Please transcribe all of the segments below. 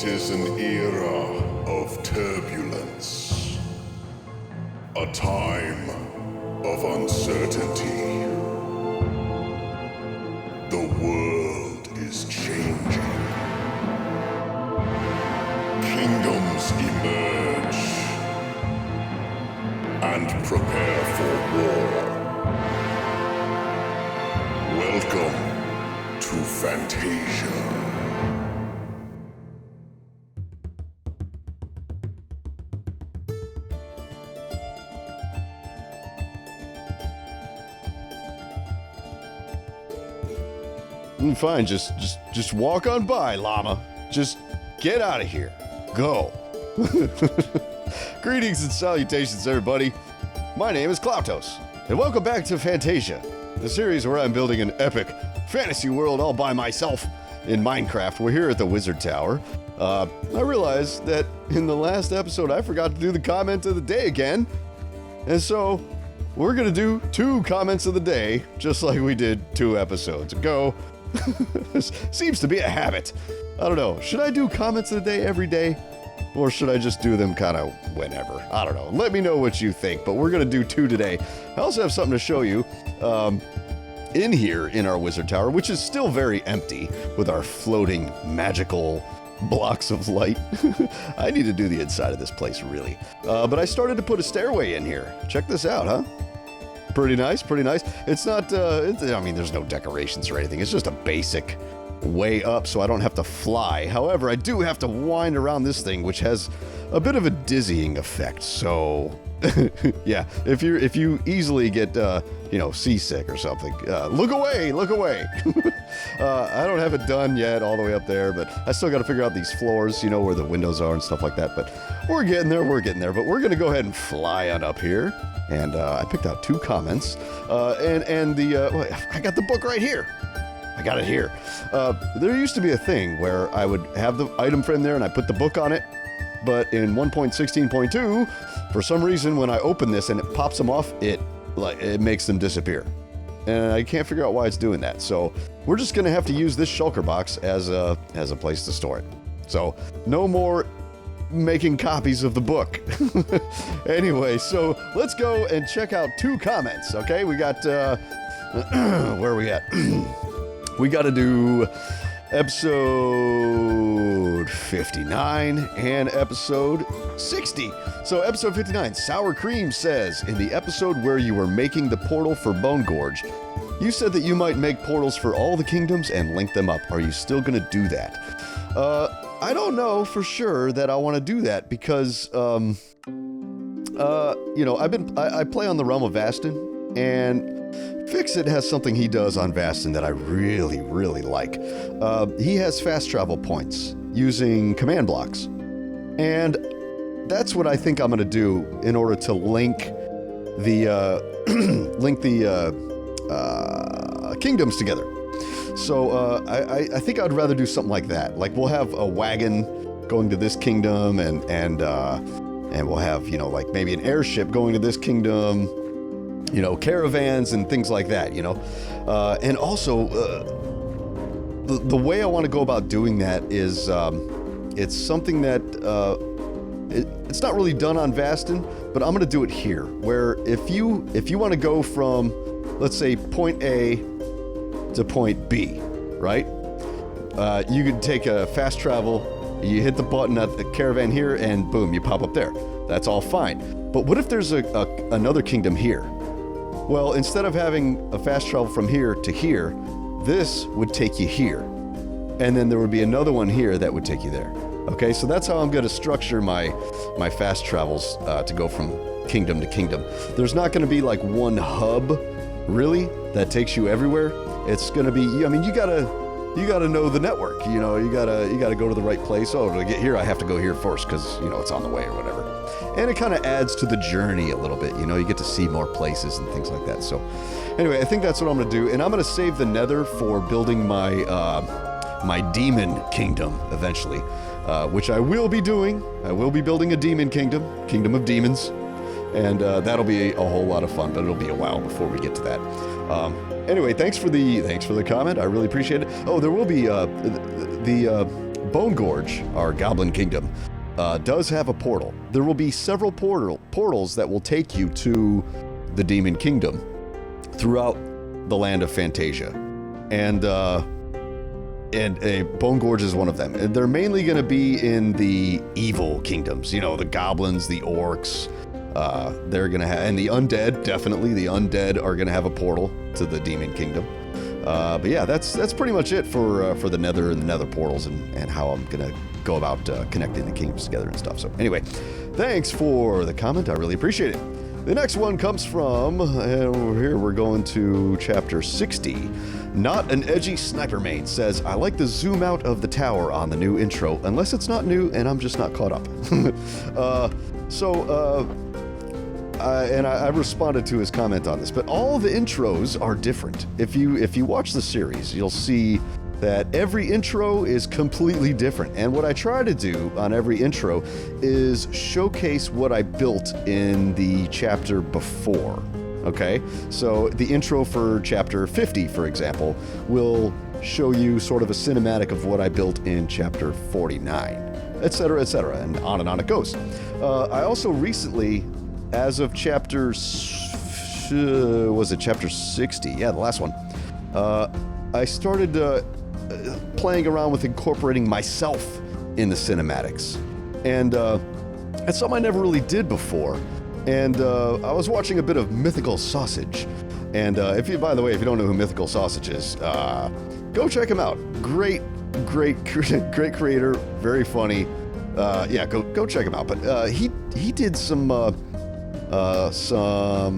It is an era of turbulence, a time of uncertainty. The world is changing. Kingdoms emerge and prepare for war. Welcome to Fantasia. Fine, just walk on by, llama. Just get out of here. Go. Greetings and salutations, everybody. My name is Klautos, and welcome back to Fantasia, the series where I'm building an epic fantasy world all by myself in Minecraft. We're here at the Wizard Tower. I realized that in the last episode I forgot to do the comment of the day again, and so we're gonna do 2 comments of the day, just like we did 2 episodes ago. This seems to be a habit. I don't know. Should I do comments of the day every day? Or should I just do them kind of whenever? I don't know. Let me know what you think, but we're going to do 2 today. I also have something to show you in here in our Wizard Tower, which is still very empty with our floating magical blocks of light. I need to do the inside of this place, really. But I started to put a stairway in here. Check this out, huh? Pretty nice, pretty nice. It's not, I mean, there's no decorations or anything. It's just a basic way up so I don't have to fly. However, I do have to wind around this thing, which has a bit of a dizzying effect. So, yeah, if you easily get, seasick or something, look away, look away. I don't have it done yet all the way up there, but I still got to figure out these floors, where the windows are and stuff like that. But we're getting there, But we're going to go ahead and fly on up here. And I picked out 2 comments, I got the book right here. I got it here. There used to be a thing where I would have the item frame there and I put the book on it, but in 1.16.2, for some reason when I open this and it pops them off, it makes them disappear. And I can't figure out why it's doing that. So we're just gonna have to use this shulker box as a place to store it. So no more making copies of the book. Anyway, so let's go and check out 2 comments, okay? We got, where are we at? We got to do episode 59 and episode 60. So episode 59, Sour Cream says, in the episode where you were making the portal for Bone Gorge, you said that you might make portals for all the kingdoms and link them up. Are you still going to do that? I don't know for sure that I want to do that because, I play on the realm of Vasten, and Fixit has something he does on Vasten that I really, really like. He has fast travel points using command blocks, and that's what I think I'm going to do in order to link the kingdoms together. So I think I'd rather do something like that. Like we'll have a wagon going to this kingdom, and we'll have maybe an airship going to this kingdom, caravans and things like that. And also the way I want to go about doing that is it's something that it's not really done on Vasten, but I'm going to do it here. Where if you want to go from, let's say, point A to point B, right? You could take a fast travel, you hit the button at the caravan here, and boom, you pop up there. That's all fine. But what if there's another kingdom here? Well, instead of having a fast travel from here to here, this would take you here. And then there would be another one here that would take you there. Okay, so that's how I'm going to structure my fast travels to go from kingdom to kingdom. There's not going to be like one hub, really, that takes you everywhere. It's going to be, you gotta know the network, you gotta go to the right place. Oh, to get here, I have to go here first because, it's on the way or whatever. And it kind of adds to the journey a little bit, you get to see more places and things like that. So anyway, I think that's what I'm going to do. And I'm going to save the nether for building my demon kingdom eventually, which I will be doing. I will be building a demon kingdom of demons. And that'll be a whole lot of fun, but it'll be a while before we get to that. Anyway, thanks for the comment. I really appreciate it. Oh, there will be the Bone Gorge, our goblin kingdom, does have a portal. There will be several portals that will take you to the demon kingdom throughout the land of Fantasia. And Bone Gorge is one of them. And they're mainly going to be in the evil kingdoms, you know, the goblins, the orcs. They're going to have, and the undead, definitely, the undead are going to have a portal to the demon kingdom. But yeah, that's pretty much it for the nether and the nether portals and how I'm going to go about connecting the kingdoms together and stuff. So anyway, thanks for the comment. I really appreciate it. The next one comes from, over here we're going to chapter 60. Not an edgy sniper main says, I like the zoom out of the tower on the new intro, unless it's not new and I'm just not caught up. I responded to his comment on this, but all the intros are different. If you watch the series, you'll see that every intro is completely different. And what I try to do on every intro is showcase what I built in the chapter before. Okay? So the intro for chapter 50, for example, will show you sort of a cinematic of what I built in chapter 49, etc., and on it goes. I also recently, as of chapter 60? Yeah, the last one. I started playing around with incorporating myself in the cinematics, and that's something I never really did before. And I was watching a bit of Mythical Sausage, and by the way, if you don't know who Mythical Sausage is, go check him out. Great creator, very funny. Yeah, go check him out. But he did some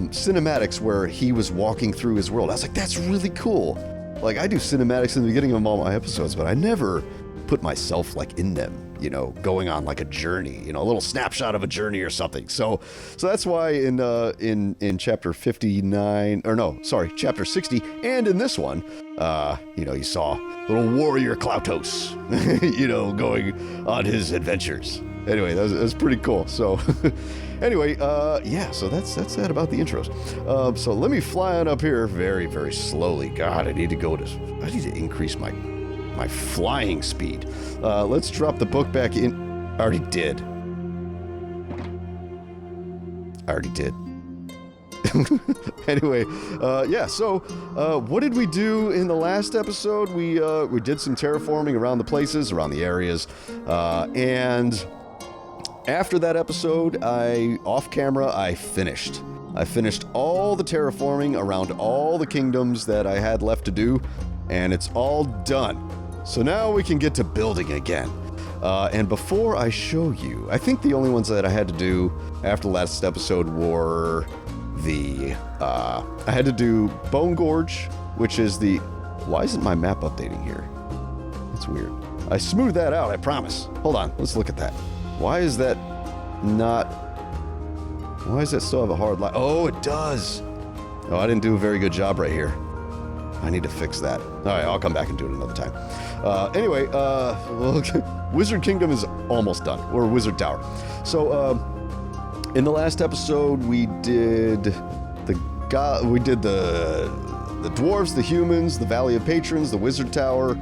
cinematics where he was walking through his world. I was like, that's really cool. Like, I do cinematics in the beginning of all my episodes, but I never put myself like in them, you know, going on like a journey, you know, a little snapshot of a journey or something. So that's why in chapter 59, or no, sorry, chapter 60, and in this one, you know, you saw little warrior Klautos, you know, going on his adventures. Anyway, that was pretty cool. So anyway, yeah, so that's that about the intros. So let me fly on up here very, very slowly. God, I need to increase my flying speed. Let's drop the book back in. I already did. Anyway, yeah, so what did we do in the last episode? We did some terraforming around the places, around the areas, and after that episode, off camera, I finished all the terraforming around all the kingdoms that I had left to do, and it's all done. So now we can get to building again. And before I show you, I think the only ones that I had to do after the last episode were I had to do Bone Gorge, which is why isn't my map updating here? That's weird. I smoothed that out, I promise. Hold on, let's look at that. Why does that still have a hard line? Oh, it does. Oh, I didn't do a very good job right here. I need to fix that. All right, I'll come back and do it another time. Anyway, Wizard Kingdom is almost done, or Wizard Tower. So, in the last episode, we did the dwarves, the humans, the Valley of Patrons, the Wizard Tower.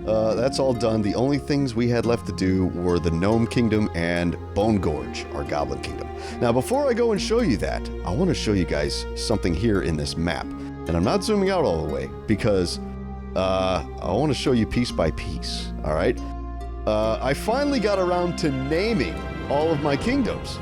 That's all done. The only things we had left to do were the Gnome Kingdom and Bone Gorge, our Goblin Kingdom. Now, before I go and show you that, I want to show you guys something here in this map. And I'm not zooming out all the way because I want to show you piece by piece, all right? I finally got around to naming all of my kingdoms.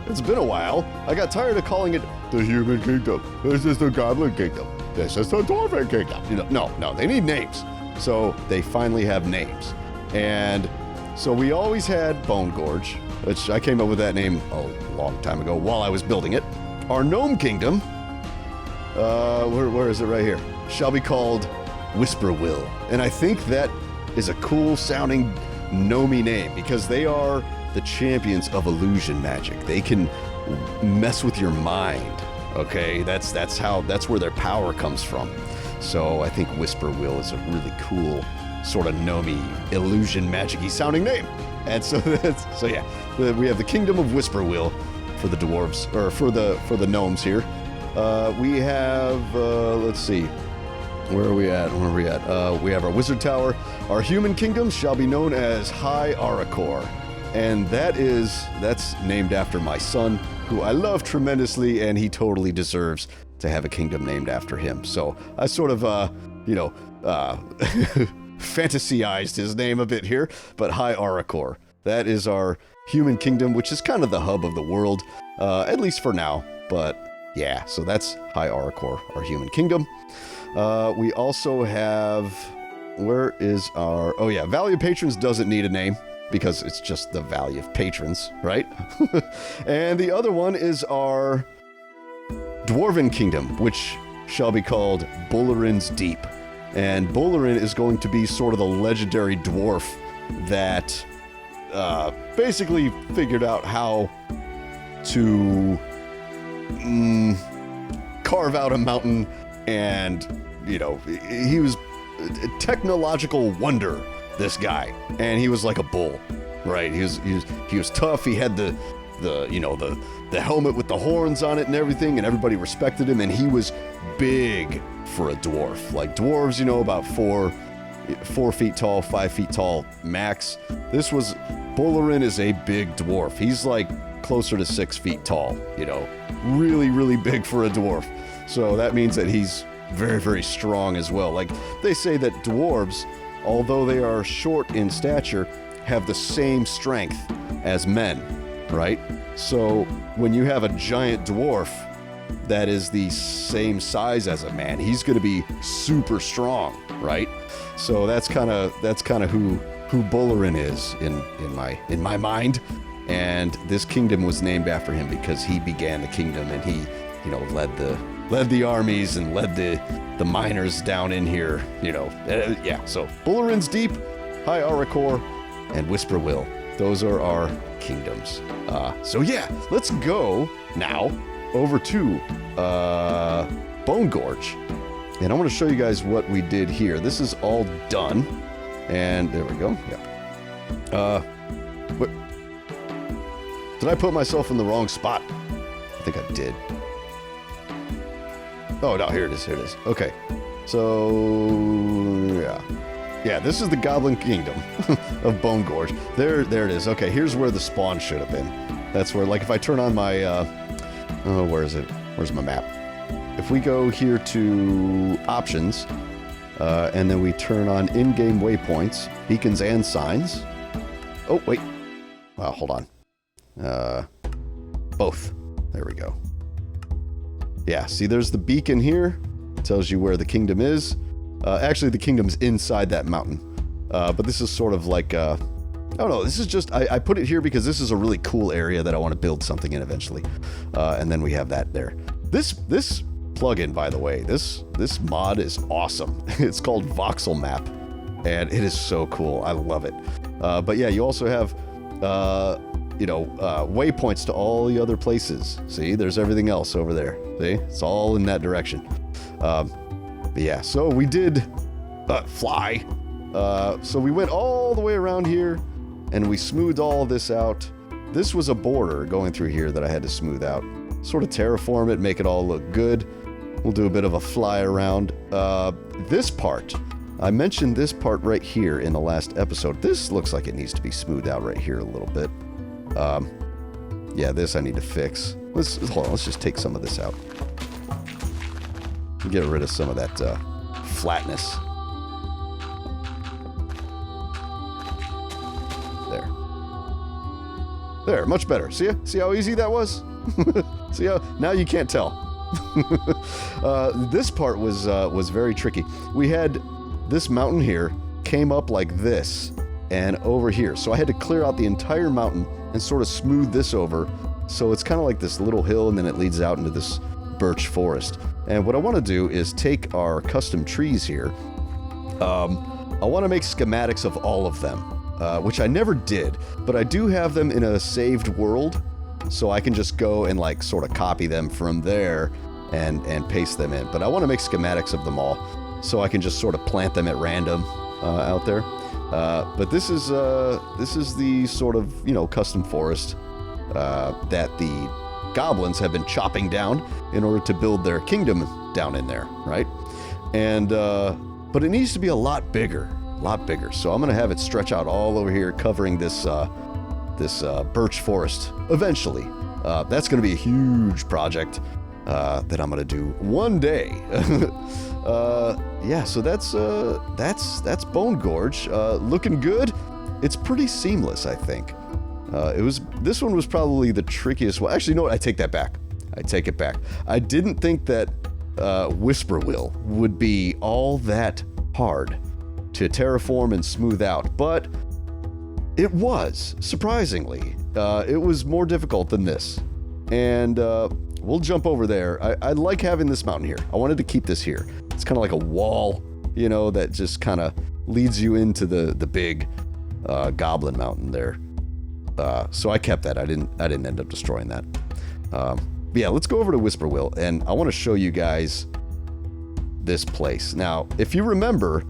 It's been a while. I got tired of calling it the Human Kingdom. This is the Goblin Kingdom. This is the Dwarven Kingdom. You know, no, they need names. So they finally have names. And so we always had Bone Gorge, which I came up with that name a long time ago while I was building it. Our Gnome Kingdom, where is it right here? Shall be called Whisperwill. And I think that is a cool sounding gnomey name because they are the champions of illusion magic. They can mess with your mind. Okay, that's where their power comes from. So I think Whisperwill is a really cool sort of gnomey illusion magic-y sounding name. And so yeah, we have the Kingdom of Whisperwill for the dwarves, or for the gnomes here. We have let's see, where are we at? We have our Wizard Tower. Our human kingdom shall be known as High Aracor. And that's named after my son, who I love tremendously, and he totally deserves to have a kingdom named after him. So I sort of, fantasized his name a bit here, but High Aracor. That is our human kingdom, which is kind of the hub of the world, at least for now. But yeah, so that's High Aracor, our human kingdom. We also have, where is our, oh yeah, Valley of Patrons doesn't need a name, because it's just the Valley of Patrons, right? And the other one is our Dwarven Kingdom, which shall be called Bullarin's Deep. And Bullarin is going to be sort of the legendary dwarf that basically figured out how to carve out a mountain, and, you know, he was a technological wonder, this guy, and he was like a bull, right? He was tough. He had the helmet with the horns on it and everything, and everybody respected him, and he was big for a dwarf. Like dwarves, you know, about 4 feet tall, 5 feet tall max. Bullarin is a big dwarf. He's like closer to 6 feet tall, you know, really, really big for a dwarf. So that means that he's very, very strong as well. Like they say that dwarves, although they are short in stature, have the same strength as men, right? So when you have a giant dwarf that is the same size as a man, he's going to be super strong, right? So that's kind of who Bullarin is in my mind. And this kingdom was named after him because he began the kingdom, and he, you know, led the armies and led the miners down in here, you know. Yeah, so Bullarin's Deep, High Aracor, and Whisper Will. Those are our kingdoms. So yeah, let's go now over to Bone Gorge. And I want to show you guys what we did here. This is all done. And there we go. Yeah. What? Did I put myself in the wrong spot? I think I did. Oh, no, here it is. Okay. So, yeah. Yeah, this is the Goblin Kingdom of Bone Gorge. There it is. Okay, here's where the spawn should have been. That's where, like, if I turn on my, where is it? Where's my map? If we go here to Options, and then we turn on in-game waypoints, beacons, and signs. Oh, wait. Hold on. Both. There we go. Yeah, see, there's the beacon here. It tells you where the kingdom is. Actually, the kingdom's inside that mountain. But this is sort of like, oh no, this is just, I put it here because this is a really cool area that I want to build something in eventually. And then we have that there. This plugin, by the way, this mod is awesome. It's called Voxel Map, and it is so cool. I love it. But yeah, you also have, waypoints to all the other places. See, there's everything else over there. See, it's all in that direction. But yeah, so we did fly. So we went all the way around here, and we smoothed all this out. This was a border going through here that I had to smooth out. Sort of terraform it, make it all look good. We'll do a bit of a fly around. This part, I mentioned this part right here in the last episode. This looks like it needs to be smoothed out right here a little bit. Yeah, this I need to fix. Hold on, let's just take some of this out. Get rid of some of that flatness. There, much better. See how easy that was? See how, now you can't tell. This part was very tricky. We had this mountain here came up like this and over here. So I had to clear out the entire mountain and sort of smooth this over. So it's kind of like this little hill, and then it leads out into this birch forest. And what I want to do is take our custom trees here. I want to make schematics of all of them, which I never did, but I do have them in a saved world. So I can just go and like sort of copy them from there and paste them in. But I want to make schematics of them all, so I can just sort of plant them at random out there. But this is the sort of, custom forest that the goblins have been chopping down in order to build their kingdom down in there, right? And but it needs to be a lot bigger. lot bigger. So I'm gonna have it stretch out all over here, covering this birch forest eventually. That's gonna be a huge project that I'm gonna do one day. Yeah, so that's Bone Gorge, looking good. It's pretty seamless, I think. This one was probably the trickiest one. Actually, no, I take that back. I take it back. I didn't think that Whisperwill would be all that hard to terraform and smooth out, but it was, surprisingly. It was more difficult than this. And we'll jump over there. I like having this mountain here. I wanted to keep this here. It's kind of like a wall, you know, that just kind of leads you into the big goblin mountain there. So I kept that. I didn't end up destroying that. Yeah, let's go over to Whisperwill, and I want to show you guys this place. Now, if you remember,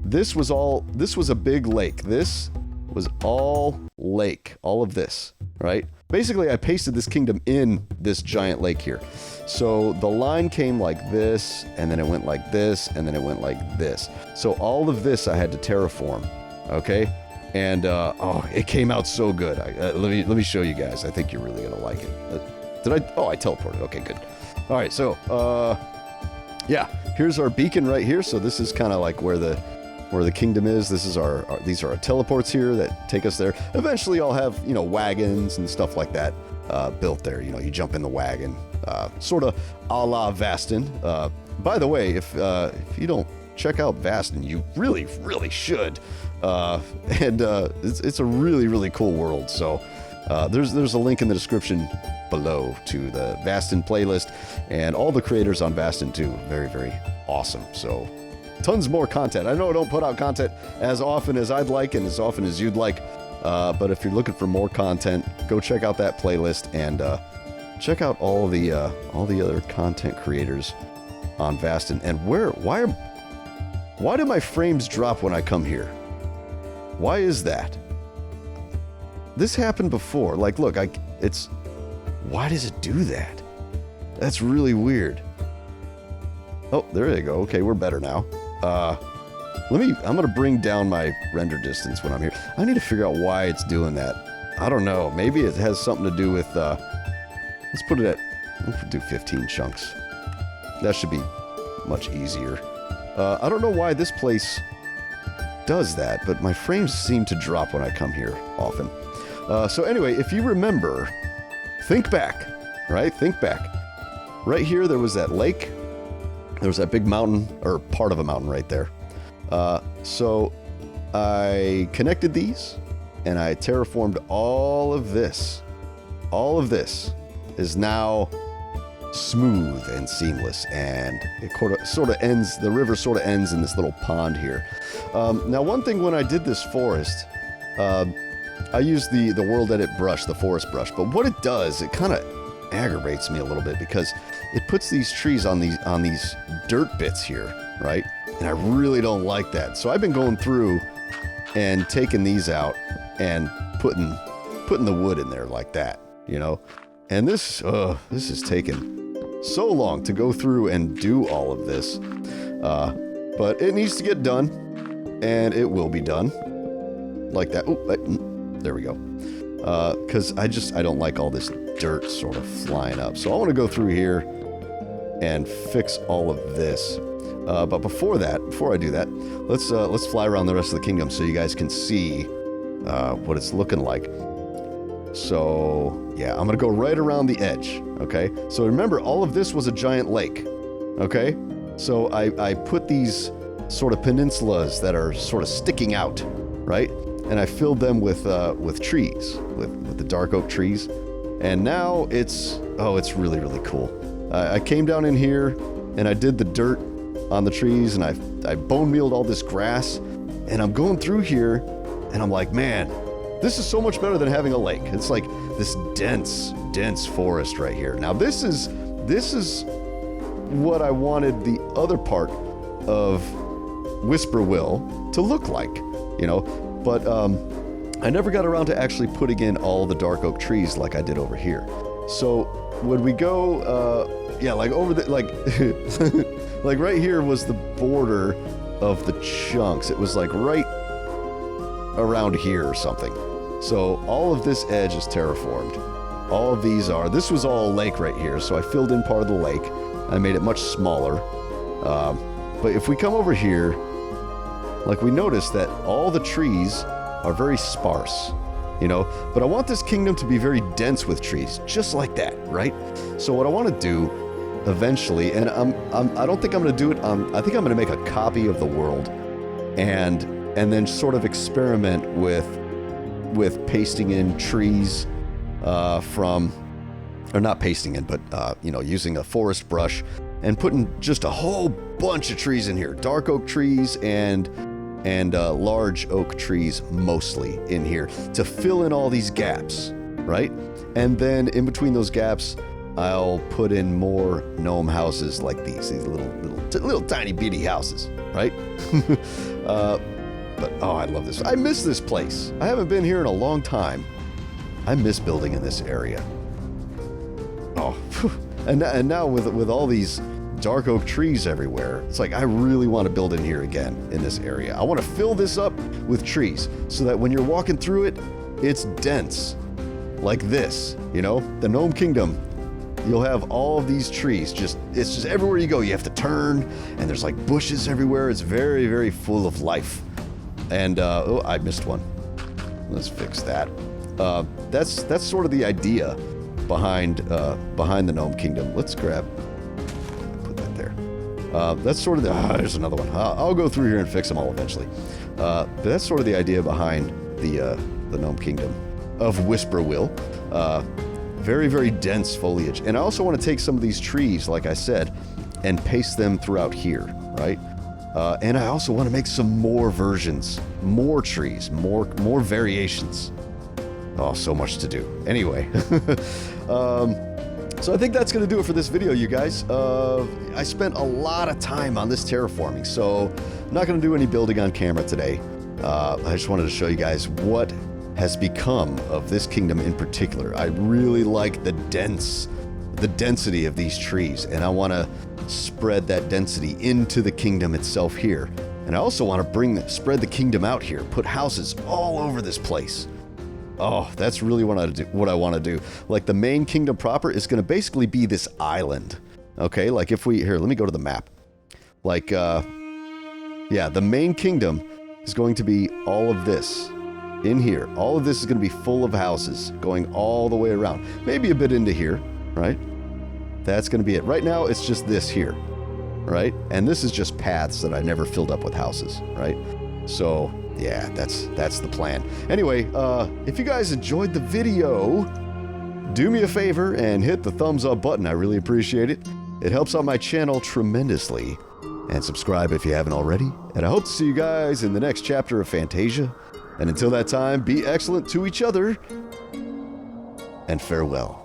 this was a big lake. This was all lake, all of this, right? Basically, I pasted this kingdom in this giant lake here. So the line came like this, and then it went like this, and then it went like this. So all of this I had to terraform, okay? And, it came out so good. Let me show you guys. I think you're really gonna like it. I teleported. Okay, good. All right, so, yeah, here's our beacon right here. So this is kind of like where the kingdom is. This is these are our teleports here that take us there. Eventually I'll have, you know, wagons and stuff like that, built there. You know, you jump in the wagon, sort of a la Vasten. By the way, if you don't check out Vasten, you really, really should. It's a really, really cool world. So, there's a link in the description below to the Vasten playlist, and all the creators on Vasten too. Very, very awesome. So tons more content. I know I don't put out content as often as I'd like and as often as you'd like, but if you're looking for more content, go check out that playlist and check out all the other content creators on Vasten. And why do my frames drop when I come here? Why is that? This happened before. Like, look, why does it do that? That's really weird. Oh, there you go. Okay, we're better now. I'm gonna bring down my render distance when I'm here. I need to figure out why it's doing that. I don't know. Maybe it has something to do with, let's do 15 chunks. That should be much easier. I don't know why this place does that, but my frames seem to drop when I come here often. So anyway, if you remember, think back, right? Think back. Right here, there was that lake. There was that big mountain, or part of a mountain right there. So I connected these, and I terraformed all of this. All of this is now smooth and seamless, and it sort of ends, the river sort of ends in this little pond here. Now, one thing when I did this forest, I used the World Edit brush, the forest brush, but what it does, it kind of aggravates me a little bit because it puts these trees on these dirt bits here, right? And I really don't like that. So I've been going through and taking these out and putting the wood in there like that, you know? And this has taken so long to go through and do all of this. But it needs to get done, and it will be done. Like that. There we go. Because I don't like all this dirt sort of flying up. So I want to go through here and fix all of this. But before I do that, let's fly around the rest of the kingdom so you guys can see what it's looking like. So yeah, I'm gonna go right around the edge. Okay. So remember, all of this was a giant lake. Okay. So I put these sort of peninsulas that are sort of sticking out, right? And I filled them with trees, with the dark oak trees. And now it's really, really cool. I came down in here and I did the dirt on the trees, and I bone mealed all this grass, and I'm going through here and I'm like, man, this is so much better than having a lake. It's like this dense forest right here. Now this is what I wanted the other part of Whisperwill to look like, you know, but I never got around to actually putting in all the dark oak trees like I did over here. So when we go, like over the, like right here was the border of the chunks. It was like right around here or something. So all of this edge is terraformed. All of these are, this was all a lake right here, so I filled in part of the lake. I made it much smaller. But if we come over here, like we notice that all the trees are very sparse, you know, but I want this kingdom to be very dense with trees, just like that, right? So what I want to do eventually, and I don't think I'm going to do it, I think I'm going to make a copy of the world and then sort of experiment with pasting in trees from, or not pasting in, but, you know, using a forest brush and putting just a whole bunch of trees in here. Dark oak trees and large oak trees mostly in here to fill in all these gaps, right? And then in between those gaps, I'll put in more gnome houses like these little tiny bitty houses, right? But oh, I love this. I miss this place. I haven't been here in a long time. I miss building in this area. Oh, phew. And now with all these dark oak trees everywhere, it's like I really want to build in here again in this area. I want to fill this up with trees so that when you're walking through it, it's dense like this, you know? The Gnome Kingdom, you'll have all of these trees, it's just everywhere you go, you have to turn, and there's like bushes everywhere. It's very, very full of life. And, oh, I missed one. Let's fix that. That's sort of the idea behind the Gnome Kingdom. Let's put that there. That's sort of the, there's another one. I'll go through here and fix them all eventually. But that's sort of the idea behind the Gnome Kingdom of Whisperwill. Very, very dense foliage. And I also want to take some of these trees, like I said, and paste them throughout here, right? And I also want to make some more versions, more trees, more variations. Oh, so much to do. Anyway, so I think that's going to do it for this video, you guys. I spent a lot of time on this terraforming, so I'm not going to do any building on camera today. I just wanted to show you guys what has become of this kingdom in particular. I really like the density of these trees, and I want to spread that density into the kingdom itself here. And I also want to spread the kingdom out here, put houses all over this place. Oh, that's really what I want to do. Like the main kingdom proper is going to basically be this island. Okay, like if here, let me go to the map. Like, yeah, the main kingdom is going to be all of this in here. All of this is going to be full of houses going all the way around. Maybe a bit into here, right? That's going to be it. Right now, it's just this here, right? And this is just paths that I never filled up with houses, right? So, yeah, that's the plan. Anyway, if you guys enjoyed the video, do me a favor and hit the thumbs up button. I really appreciate it. It helps out my channel tremendously. And subscribe if you haven't already. And I hope to see you guys in the next chapter of Fantasia. And until that time, be excellent to each other. And farewell.